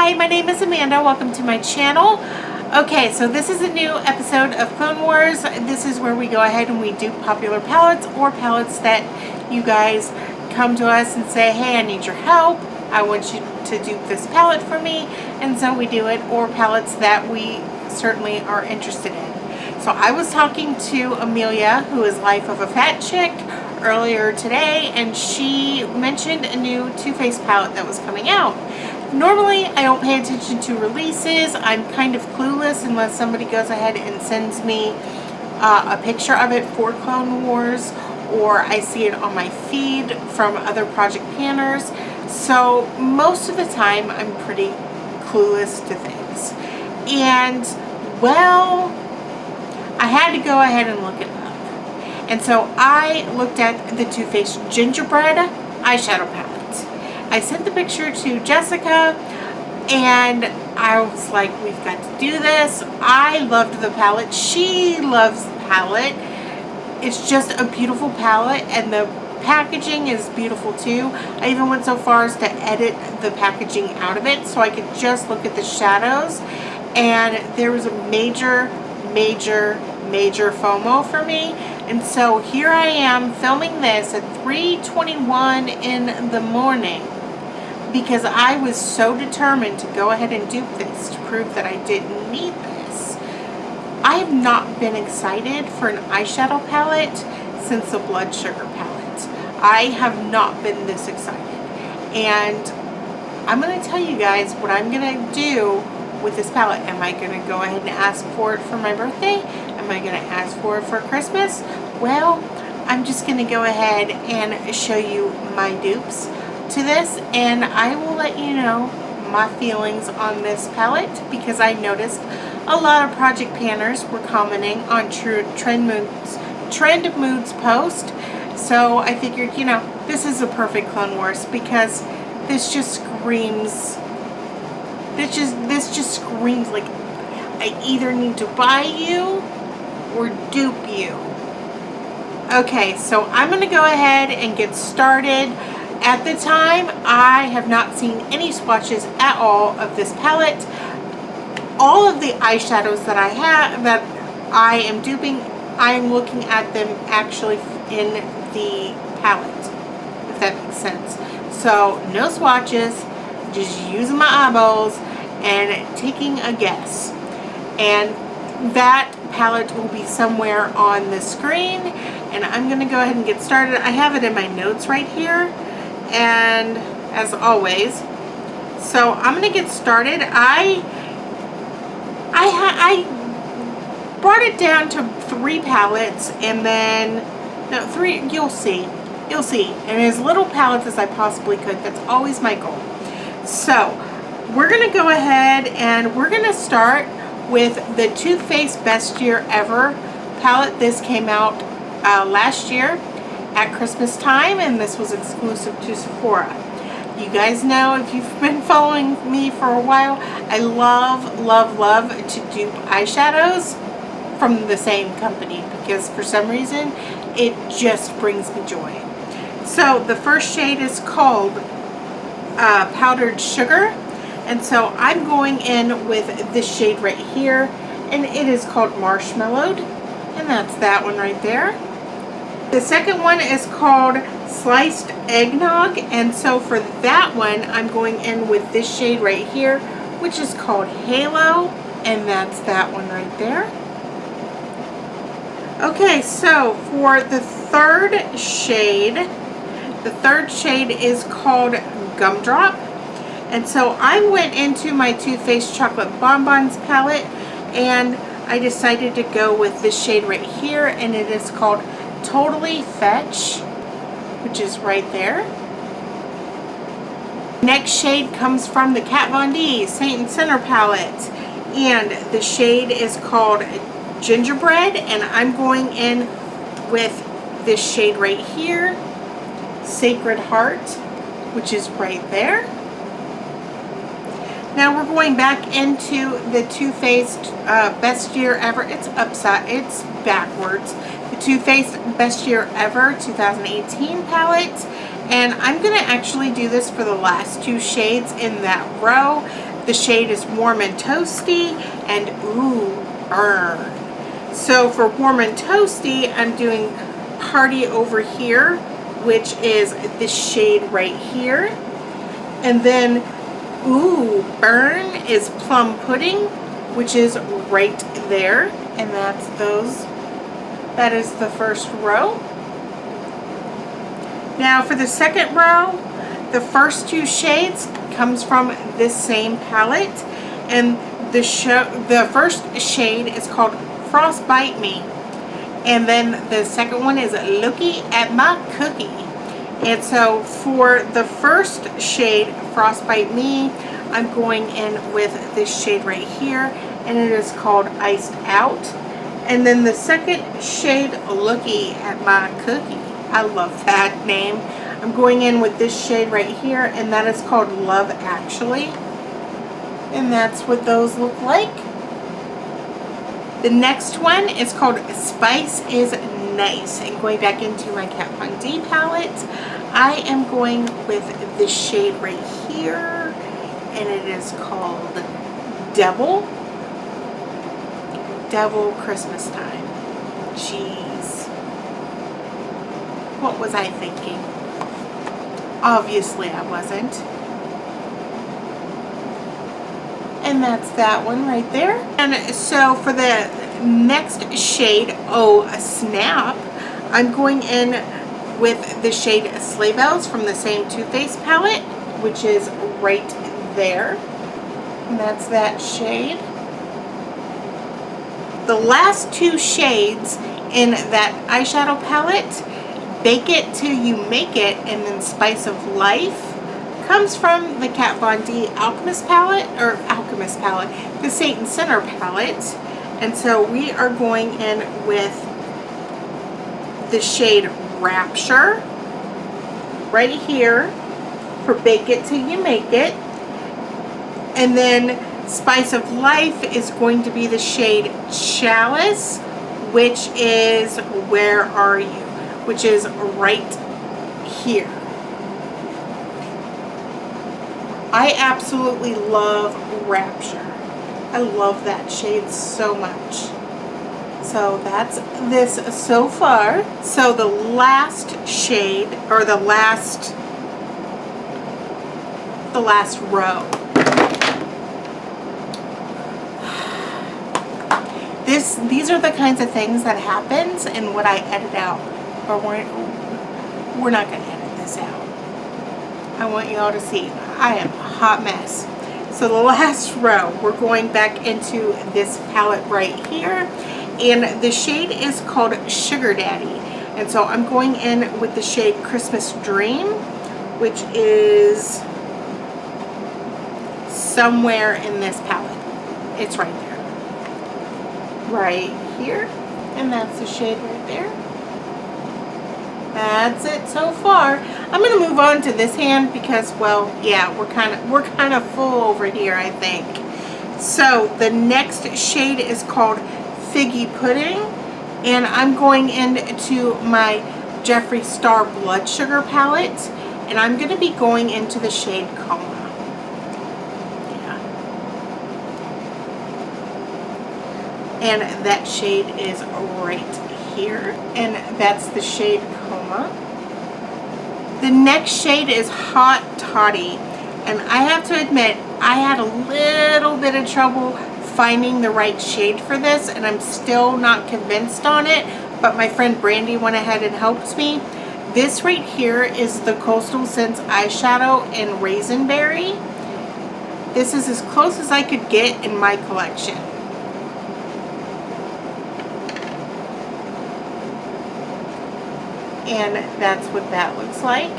Hi, my name is Amanda. Welcome to my channel. Okay, so this is a new episode of Clone Wars. This is where we go ahead and we do popular palettes or palettes that you guys come to us and say, hey, I need your help. I want you to dupe this palette for me. And so we do it, or palettes that we certainly are interested in. So I was talking to Amelia, who is Life of a Fat Chick, earlier today, and she mentioned a new Too Faced palette that was coming out. Normally, I don't pay attention to releases. I'm kind of clueless unless somebody goes ahead and sends me a picture of it for Clone Wars, or I see it on my feed from other project planners. So most of the time, I'm pretty clueless to things. And, well, I had to go ahead and look it up. And so I looked at the Too Faced Gingerbread eyeshadow palette. I sent the picture to Jessica and I was like, we've got to do this. I loved the palette. She loves the palette. It's just a beautiful palette, and the packaging is beautiful too. I even went so far as to edit the packaging out of it so I could just look at the shadows, and there was a major FOMO for me. And so here I am filming this at 3:21 in the morning because I was so determined to go ahead and dupe this to prove that I didn't need this. I have not been excited for an eyeshadow palette since the Blood Sugar palette. I have not been this excited. And I'm going to tell you guys what I'm going to do with this palette. Am I going to go ahead and ask for it for my birthday? Am I going to ask for it for Christmas? Well, I'm just going to go ahead and show you my dupes to this, and I will let you know my feelings on this palette because I noticed a lot of project planners were commenting on Trend Moods post. So I figured, you know, this is a perfect Clone Wars because this just screams, this just screams like I either need to buy you or dupe you. Okay, so I'm going to go ahead and get started. At the time, I have not seen any swatches at all of this palette. All of the eyeshadows that I have, that I am duping, I am looking at them actually in the palette, if that makes sense. So, no swatches, just using my eyeballs and taking a guess. And that palette will be somewhere on the screen, and I'm going to go ahead and get started. I have it in my notes right here, and as always, so I'm going to get started. I brought it down to 3 palettes, and then no, 3, you'll see and as little palettes as I possibly could. That's always my goal. So we're going to go ahead and we're going to start with the Too Faced Best Year Ever palette. This came out last year at Christmas time, and this was exclusive to Sephora. You guys know, if you've been following me for a while, I love to dupe eyeshadows from the same company because for some reason it just brings me joy. So the first shade is called Powdered Sugar. And so I'm going in with this shade right here, and it is called Marshmallowed, and that's that one right there. The second one is called Sliced Eggnog, and so for that one, I'm going in with this shade right here, which is called Halo, and that's that one right there. Okay, so for the third shade is called Gumdrop. And so I went into my Too Faced Chocolate Bonbons palette, and I decided to go with this shade right here, and it is called Totally Fetch, which is right there. Next shade comes from the Kat Von D Saint and Center palette, and the shade is called Gingerbread, and I'm going in with this shade right here, Sacred Heart, which is right there. Now we're going back into the Too Faced Best Year Ever. It's backwards. The Too Faced Best Year Ever 2018 palette. And I'm going to actually do this for the last 2 shades in that row. The shade is Warm and Toasty, and ooh, burn. So for Warm and Toasty, I'm doing Party Over Here, which is this shade right here. And then ooh, burn is Plum Pudding, which is right there. And that's those. That is the first row. Now for the second row, the first two shades comes from this same palette, and the first shade is called Frostbite Me, and then the second one is Looky at My Cookie. And so for the first shade, Frostbite Me, I'm going in with this shade right here, and it is called Iced Out. And then the second shade, Looky at My Cookie. I love that name. I'm going in with this shade right here, and that is called Love Actually. And that's what those look like. The next one is called Spice is Nice. And going back into my Kat Von D palette, I am going with this shade right here, and it is called Devil Christmas Time. Jeez. What was I thinking? Obviously I wasn't. And that's that one right there. And so for the next shade, Oh Snap, I'm going in with the shade Sleigh Bells from the same Too Faced palette, which is right there. And that's that shade. The last two shades in that eyeshadow palette, Bake It Till You Make It, and then Spice of Life, comes from the Kat Von D Alchemist palette, the Satan Center palette. And so we are going in with the shade Rapture right here for Bake It Till You Make It. And then Spice of Life is going to be the shade Chalice, which is Where Are You? Which is right here. I absolutely love Rapture. I love that shade so much. So that's this so far. So the last shade, or the last row. These are the kinds of things that happens in what I edit out. Or we're not going to edit this out. I want you all to see I am a hot mess. So the last row, we're going back into this palette right here, and the shade is called Sugar Daddy. And so I'm going in with the shade Christmas Dream, which is somewhere in this palette. It's right there. Right here. And that's the shade right there. That's it so far. I'm going to move on to this hand because, well, yeah, we're kind of full over here, I think. So the next shade is called Figgy Pudding, and I'm going into my Jeffree Star Blood Sugar palette, and I'm going to be going into the shade Coma. Yeah. And that shade is right here, and that's the shade Coma. The next shade is Hot Toddy, and I have to admit I had a little bit of trouble finding the right shade for this, and I'm still not convinced on it, but my friend Brandy went ahead and helped me. This right here is the Coastal Scents eyeshadow in Raisinberry. This is as close as I could get in my collection. And that's what that looks like.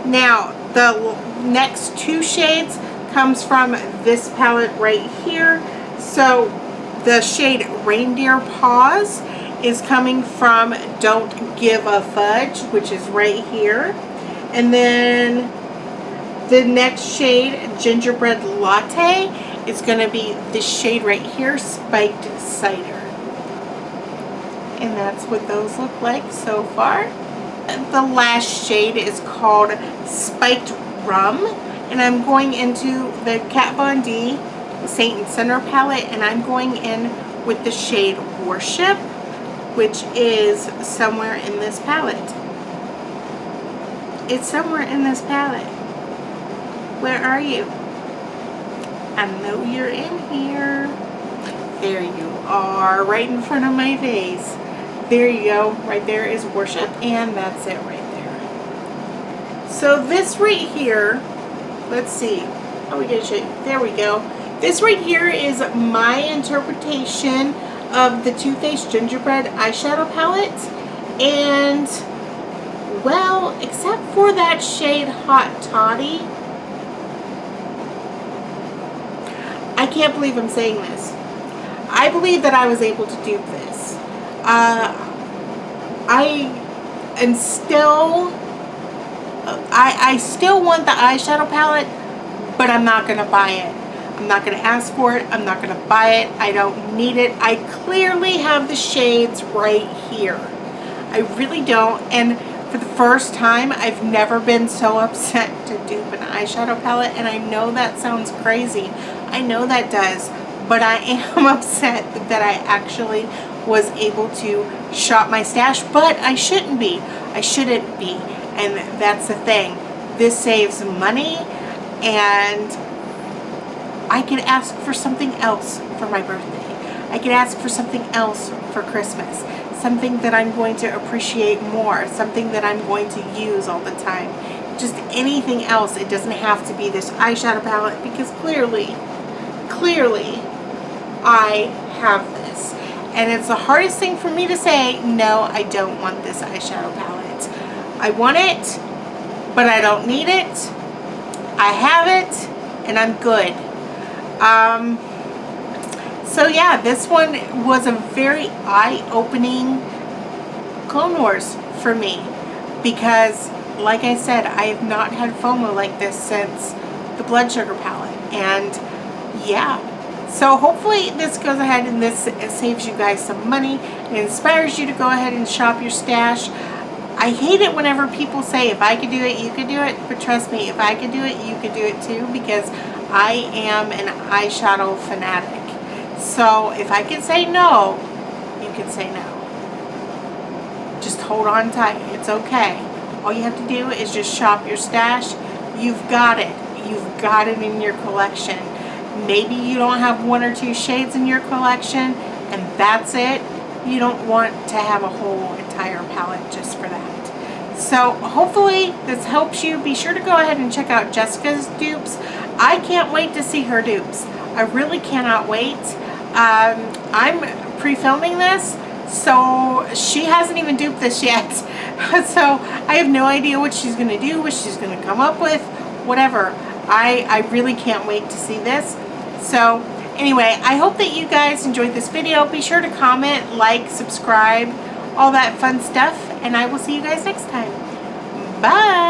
Now, the next two shades comes from this palette right here. So the shade Reindeer Paws is coming from Don't Give a Fudge, which is right here. And then the next shade, Gingerbread Latte, is going to be this shade right here, Spiked Cider. And that's what those look like so far. The last shade is called Spiked Rum, And I'm going into the Kat Von D Saint and Sinner palette, and I'm going in with the shade Worship, which is somewhere in this palette. It's somewhere in this palette. Where are you? I know you're in here. There you are, right in front of my face. There you go. Right there is Worship, and that's it right there. So this right here, let's see. Oh, we get shade. There we go. This right here is my interpretation of the Too Faced Gingerbread eyeshadow palette. And, well, except for that shade Hot Toddy, I can't believe I'm saying this. I believe that I was able to dupe this. I am still... I still want the eyeshadow palette, but I'm not going to buy it. I'm not going to ask for it. I'm not going to buy it. I don't need it. I clearly have the shades right here. I really don't. And for the first time, I've never been so upset to dupe an eyeshadow palette. And I know that sounds crazy. I know that does. But I am upset that I actually was able to shop my stash. But I shouldn't be. I shouldn't be. And that's the thing. This saves money, and I could ask for something else for my birthday. I could ask for something else for Christmas. Something that I'm going to appreciate more. Something that I'm going to use all the time. Just anything else. It doesn't have to be this eyeshadow palette, because clearly, I have this. And it's the hardest thing for me to say, no, I don't want this eyeshadow palette. I want it, but I don't need it. I have it, and I'm good. So yeah, this one was a very eye-opening Clone Wars for me, because like I said, I have not had FOMO like this since the Blood Sugar palette. And yeah, so hopefully this goes ahead and this saves you guys some money and inspires you to go ahead and shop your stash. I hate it whenever people say, if I could do it, you could do it. But trust me, if I could do it, you could do it too, because I am an eyeshadow fanatic. So if I can say no, you can say no. Just hold on tight. It's okay. All you have to do is just shop your stash. You've got it. You've got it in your collection. Maybe you don't have 1 or 2 shades in your collection, and that's it. You don't want to have a whole entire palette just for that. So hopefully this helps you. Be sure to go ahead and check out Jessica's dupes. I can't wait to see her dupes. I really cannot wait. I'm pre-filming this, so she hasn't even duped this yet. So I have no idea what she's going to do, what she's going to come up with, whatever. I really can't wait to see this. So anyway, I hope that you guys enjoyed this video. Be sure to comment, like, subscribe, all that fun stuff, and I will see you guys next time. Bye!